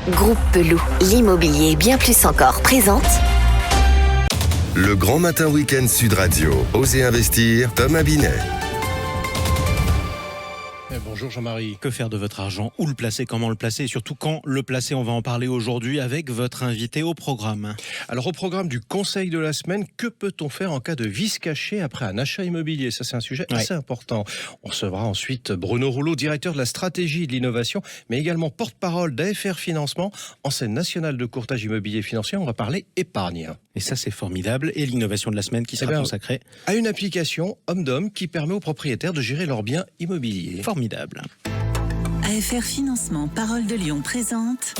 Groupe Pelou, l'immobilier bien plus encore présente. Le Grand Matin Week-end Sud Radio. Osez investir, Thomas Binet. Bonjour Jean-Marie. Que faire de votre argent? Où le placer? Comment le placer? Et surtout quand le placer? On va en parler aujourd'hui avec votre invité au programme. Alors au programme du conseil de la semaine, que peut-on faire en cas de vice caché après un achat immobilier? Ça c'est un sujet assez important. On recevra ensuite Bruno Rouleau, directeur de la stratégie et de l'innovation, mais également porte-parole d'AFR Financement, enseigne nationale de courtage immobilier financier. On va parler épargne. Et ça c'est formidable. Et l'innovation de la semaine qui sera consacrée à une application homme-d'homme qui permet aux propriétaires de gérer leurs biens immobiliers. Formidable. AFR Financement, Parole de Lyon présente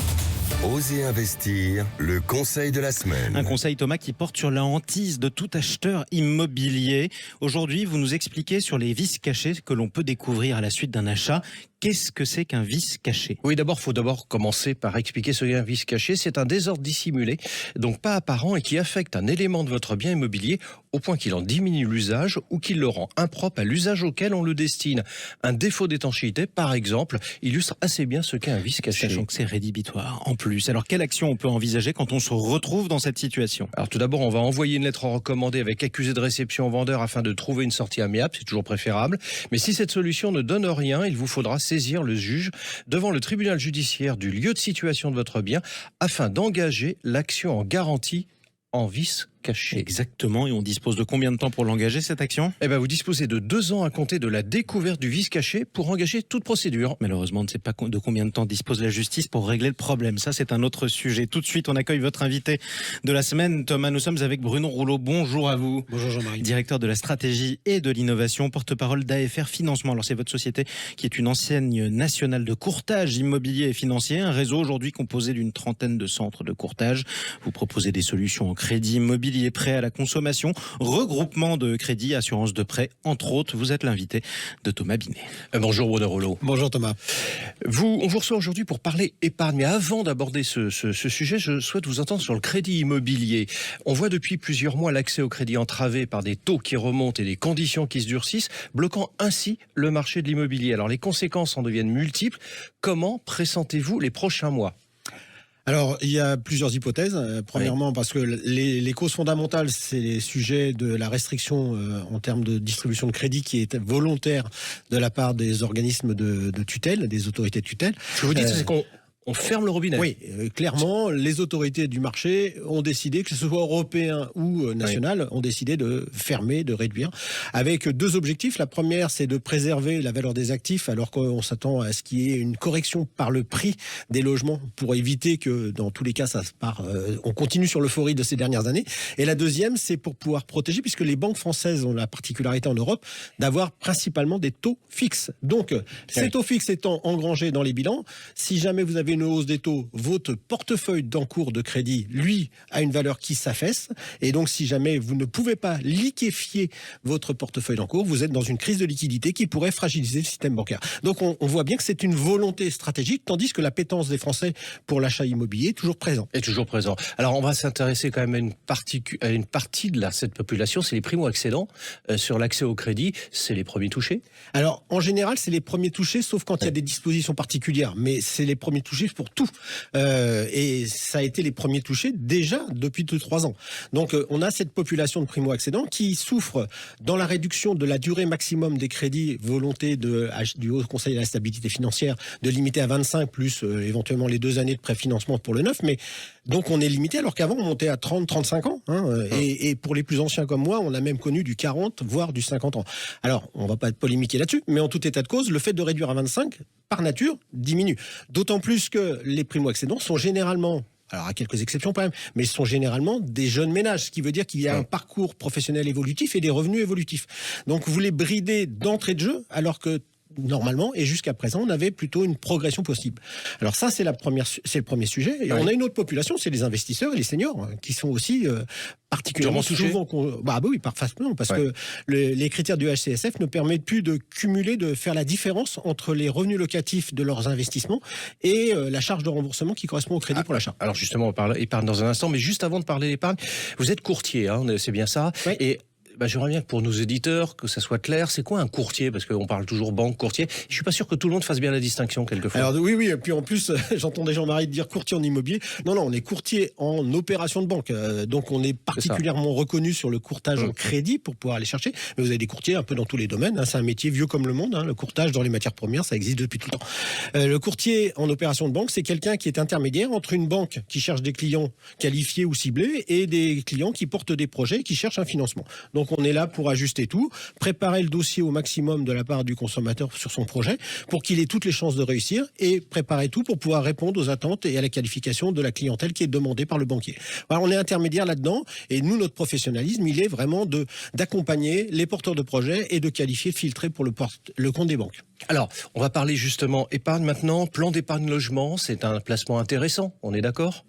Osez investir, le conseil de la semaine. Un conseil, Thomas, qui porte sur la hantise de tout acheteur immobilier. Aujourd'hui, vous nous expliquez sur les vices cachés que l'on peut découvrir à la suite d'un achat. Qu'est-ce que c'est qu'un vice caché? Oui, il faut commencer par expliquer ce qu'est un vice caché. C'est un désordre dissimulé, donc pas apparent, et qui affecte un élément de votre bien immobilier au point qu'il en diminue l'usage ou qu'il le rend impropre à l'usage auquel on le destine. Un défaut d'étanchéité, par exemple, illustre assez bien ce qu'est un vice caché. Sachant que c'est rédhibitoire en plus. Alors, quelle action on peut envisager quand on se retrouve dans cette situation? Alors tout d'abord, on va envoyer une lettre recommandée avec accusé de réception au vendeur afin de trouver une sortie amiable, c'est toujours préférable. Mais si cette solution ne donne rien, il vous faudra saisir le juge devant le tribunal judiciaire du lieu de situation de votre bien afin d'engager l'action en garantie en vice caché. Exactement. Et on dispose de combien de temps pour l'engager, cette action? Vous disposez de 2 ans à compter de la découverte du vice caché pour engager toute procédure. Malheureusement, on ne sait pas de combien de temps dispose la justice pour régler le problème. Ça, c'est un autre sujet. Tout de suite, on accueille votre invité de la semaine. Thomas, nous sommes avec Bruno Rouleau. Bonjour à vous. Bonjour Jean-Marie. Directeur de la stratégie et de l'innovation, porte-parole d'AFR Financement. Alors, c'est votre société qui est une enseigne nationale de courtage immobilier et financier. Un réseau aujourd'hui composé d'une trentaine de centres de courtage. Vous proposez des solutions en crédit immobilier, prêt à la consommation, regroupement de crédits, assurance de prêt, entre autres. Vous êtes l'invité de Thomas Binet. Bonjour Bruno Rouleau. Bonjour Thomas. On vous reçoit aujourd'hui pour parler épargne. Mais avant d'aborder ce sujet, je souhaite vous entendre sur le crédit immobilier. On voit depuis plusieurs mois l'accès au crédit entravé par des taux qui remontent et des conditions qui se durcissent, bloquant ainsi le marché de l'immobilier. Alors les conséquences en deviennent multiples. Comment pressentez-vous les prochains mois ? Alors, il y a plusieurs hypothèses. Premièrement, parce que les causes fondamentales, c'est les sujets de la restriction en termes de distribution de crédit qui est volontaire de la part des organismes de tutelle, des autorités de tutelle. Ce que vous dites, c'est qu'on ferme le robinet. Oui, clairement, les autorités du marché ont décidé, que ce soit européen ou national, ont décidé de fermer, de réduire, avec 2 objectifs. La première, c'est de préserver la valeur des actifs, alors qu'on s'attend à ce qu'il y ait une correction par le prix des logements, pour éviter que, dans tous les cas, on continue sur l'euphorie de ces dernières années. Et la deuxième, c'est pour pouvoir protéger, puisque les banques françaises ont la particularité en Europe d'avoir principalement des taux fixes. Donc, ces taux fixes étant engrangés dans les bilans, si jamais vous avez une hausse des taux, votre portefeuille d'encours de crédit, lui, a une valeur qui s'affaisse. Et donc, si jamais vous ne pouvez pas liquéfier votre portefeuille d'encours, vous êtes dans une crise de liquidité qui pourrait fragiliser le système bancaire. Donc, on voit bien que c'est une volonté stratégique, tandis que l'appétence des Français pour l'achat immobilier est toujours présente. Est toujours présent. Alors, on va s'intéresser quand même à une partie de cette population, c'est les primo-accédants. Sur l'accès au crédit, c'est les premiers touchés. Alors, en général, c'est les premiers touchés, sauf quand il y a des dispositions particulières. Mais c'est les premiers touchés pour tout. Et ça a été les premiers touchés déjà depuis 2-3 ans. Donc, on a cette population de primo-accédants qui souffre dans la réduction de la durée maximum des crédits, volonté du Haut Conseil de la stabilité financière de limiter à 25 plus éventuellement les 2 années de préfinancement pour le neuf. Mais donc, on est limité alors qu'avant, on montait à 30-35 ans. Et pour les plus anciens comme moi, on a même connu du 40, voire du 50 ans. Alors, on va pas polémiquer là-dessus, mais en tout état de cause, le fait de réduire à 25, par nature, diminue. D'autant plus que les primo-accédants sont généralement, alors à quelques exceptions quand même, mais sont généralement des jeunes ménages, ce qui veut dire qu'il y a un parcours professionnel évolutif et des revenus évolutifs. Donc vous les bridez d'entrée de jeu, alors que normalement, et jusqu'à présent, on avait plutôt une progression possible. Alors ça, c'est le premier sujet. Et on a une autre population, c'est les investisseurs et les seniors, qui sont aussi particulièrement souvent... oui, parfaitement, parce que les critères du HCSF ne permettent plus de cumuler, de faire la différence entre les revenus locatifs de leurs investissements et la charge de remboursement qui correspond au crédit pour l'achat. Alors justement, on parle épargne dans un instant, mais juste avant de parler d'épargne, vous êtes courtier, c'est bien ça. Oui. Et j'aimerais bien que pour nos éditeurs, que ça soit clair, c'est quoi un courtier? Parce qu'on parle toujours banque, courtier. Je suis pas sûr que tout le monde fasse bien la distinction quelquefois. Alors oui, et puis en plus, j'entendais Jean-Marie dire courtier en immobilier. Non, on est courtier en opération de banque. Donc on est particulièrement reconnu sur le courtage en crédit pour pouvoir aller chercher. Mais vous avez des courtiers un peu dans tous les domaines. C'est un métier vieux comme le monde. Le courtage dans les matières premières, ça existe depuis tout le temps. Le courtier en opération de banque, c'est quelqu'un qui est intermédiaire entre une banque qui cherche des clients qualifiés ou ciblés et des clients qui portent des projets, qui cherchent un financement. Donc on est là pour ajuster tout, préparer le dossier au maximum de la part du consommateur sur son projet pour qu'il ait toutes les chances de réussir et préparer tout pour pouvoir répondre aux attentes et à la qualification de la clientèle qui est demandée par le banquier. Alors on est intermédiaire là-dedans et nous, notre professionnalisme, il est vraiment d'accompagner les porteurs de projets et de qualifier, de filtrer pour le compte des banques. Alors, on va parler justement épargne maintenant. Plan d'épargne logement, c'est un placement intéressant, on est d'accord?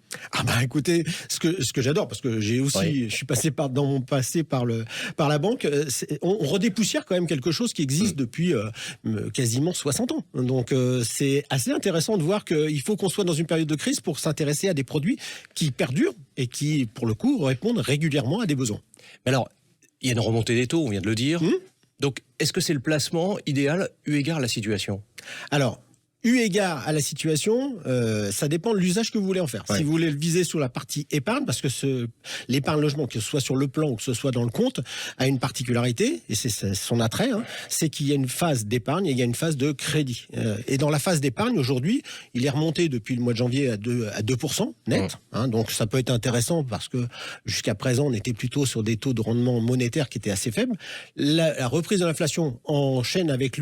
Écoutez, ce que j'adore, parce que j'ai aussi, je suis passé dans mon passé par la banque, on redépoussière quand même quelque chose qui existe depuis quasiment 60 ans. Donc c'est assez intéressant de voir qu'il faut qu'on soit dans une période de crise pour s'intéresser à des produits qui perdurent et qui, pour le coup, répondent régulièrement à des besoins. Mais alors, il y a une remontée des taux, on vient de le dire. Donc, est-ce que c'est le placement idéal eu égard à la situation? Alors, eu égard à la situation, ça dépend de l'usage que vous voulez en faire. Si vous voulez le viser sur la partie épargne, parce que l'épargne logement, que ce soit sur le plan ou que ce soit dans le compte, a une particularité, et c'est son attrait, c'est qu'il y a une phase d'épargne et il y a une phase de crédit. Et dans la phase d'épargne, aujourd'hui, il est remonté depuis le mois de janvier à 2% net. Donc ça peut être intéressant parce que jusqu'à présent, on était plutôt sur des taux de rendement monétaire qui étaient assez faibles. La reprise de l'inflation enchaîne avec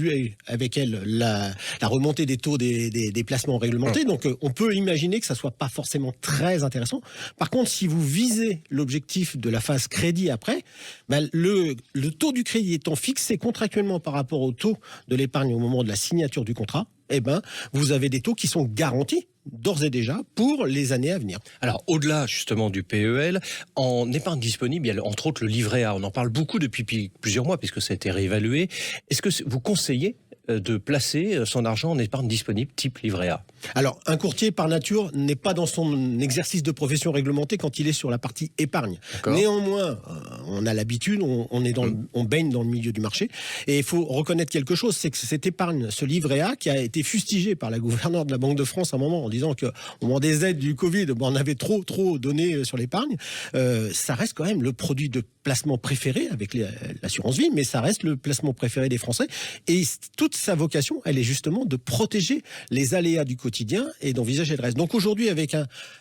elle la remontée des taux des placements réglementés. Donc on peut imaginer que ça soit pas forcément très intéressant. Par contre, si vous visez l'objectif de la phase crédit après, le taux du crédit étant fixé contractuellement par rapport au taux de l'épargne au moment de la signature du contrat, vous avez des taux qui sont garantis d'ores et déjà pour les années à venir. Alors, au-delà justement du PEL, en épargne disponible, il y a entre autres le livret A. On en parle beaucoup depuis plusieurs mois puisque ça a été réévalué. Est-ce que vous conseillez de placer son argent en épargne disponible type livret A? Alors, un courtier par nature n'est pas dans son exercice de profession réglementée quand il est sur la partie épargne. Néanmoins, on a l'habitude, on baigne dans le milieu du marché, et il faut reconnaître quelque chose, c'est que cette épargne, ce livret A, qui a été fustigé par la gouverneure de la Banque de France à un moment en disant qu'au moment des aides du Covid, on avait trop donné sur l'épargne, ça reste quand même le produit de placement préféré avec l'assurance vie, mais ça reste le placement préféré des Français, et toute sa vocation, elle est justement de protéger les aléas du quotidien et d'envisager le reste. Donc aujourd'hui, avec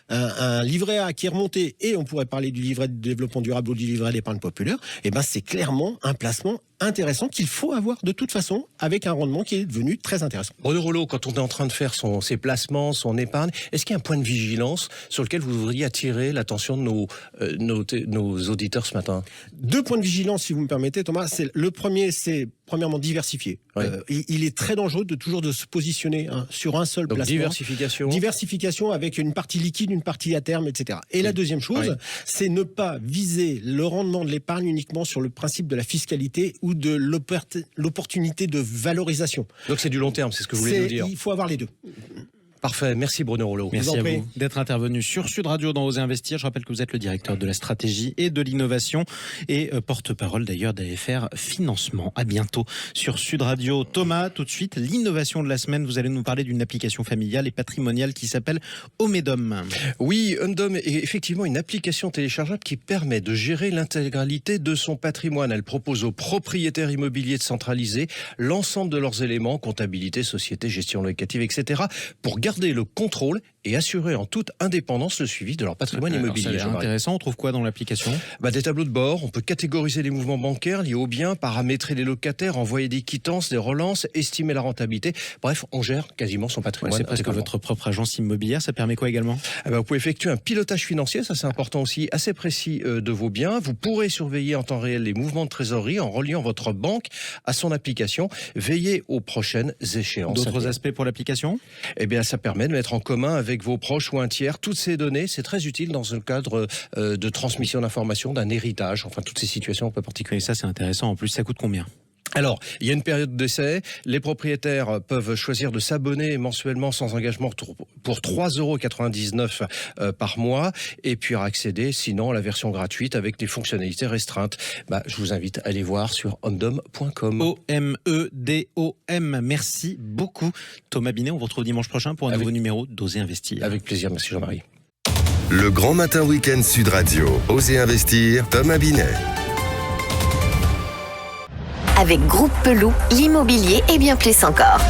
un livret A qui est remonté, et on pourrait parler du livret de développement durable ou du livret d'épargne populaire, c'est clairement un placement intéressant qu'il faut avoir de toute façon, avec un rendement qui est devenu très intéressant. Bruno Rollo, quand on est en train de faire ses placements, son épargne, est-ce qu'il y a un point de vigilance sur lequel vous voudriez attirer l'attention de nos auditeurs ce matin? 2 points de vigilance, si vous me permettez, Thomas. Le premier, c'est premièrement diversifier. Il est très dangereux de se positionner sur un seul placement. Diversification avec une partie liquide, une partie à terme, etc. Et la deuxième chose, c'est ne pas viser le rendement de l'épargne uniquement sur le principe de la fiscalité ou de l'opportunité de valorisation. Donc c'est du long terme, c'est ce que vous voulez nous dire. Il faut avoir les deux. Parfait, merci Bruno Rollo. Merci à vous d'être intervenu sur Sud Radio dans Oser Investir. Je rappelle que vous êtes le directeur de la stratégie et de l'innovation et porte-parole d'ailleurs d'AFR Financement. À bientôt sur Sud Radio. Thomas, tout de suite, l'innovation de la semaine. Vous allez nous parler d'une application familiale et patrimoniale qui s'appelle Omedom. Oui, Omedom est effectivement une application téléchargeable qui permet de gérer l'intégralité de son patrimoine. Elle propose aux propriétaires immobiliers de centraliser l'ensemble de leurs éléments, comptabilité, société, gestion locative, etc. pour garder le contrôle et assurer en toute indépendance le suivi de leur patrimoine immobilier. C'est intéressant. On trouve quoi dans l'application? Des tableaux de bord. On peut catégoriser les mouvements bancaires liés aux biens, paramétrer les locataires, envoyer des quittances, des relances, estimer la rentabilité. Bref, on gère quasiment son patrimoine. C'est presque votre propre agence immobilière. Ça permet quoi également? Vous pouvez effectuer un pilotage financier, ça c'est important aussi, assez précis de vos biens. Vous pourrez surveiller en temps réel les mouvements de trésorerie en reliant votre banque à son application. Veillez aux prochaines échéances. D'autres aspects pour l'application? Ça permet de mettre en commun avec vos proches ou un tiers toutes ces données. C'est très utile dans le cadre de transmission d'informations, d'un héritage, enfin toutes ces situations un peu particulières. Et ça c'est intéressant. En plus, ça coûte combien? Alors, il y a une période d'essai. Les propriétaires peuvent choisir de s'abonner mensuellement sans engagement pour 3,99 € par mois et puis accéder sinon à la version gratuite avec des fonctionnalités restreintes. Je vous invite à aller voir sur omdom.com. OMEDOM. Merci beaucoup Thomas Binet. On vous retrouve dimanche prochain pour un nouveau numéro d'Oser Investir. Avec plaisir. Merci Jean-Marie. Le Grand Matin Week-end Sud Radio. Osez investir, Thomas Binet. Avec Groupe Pelou, l'immobilier et bien plus encore.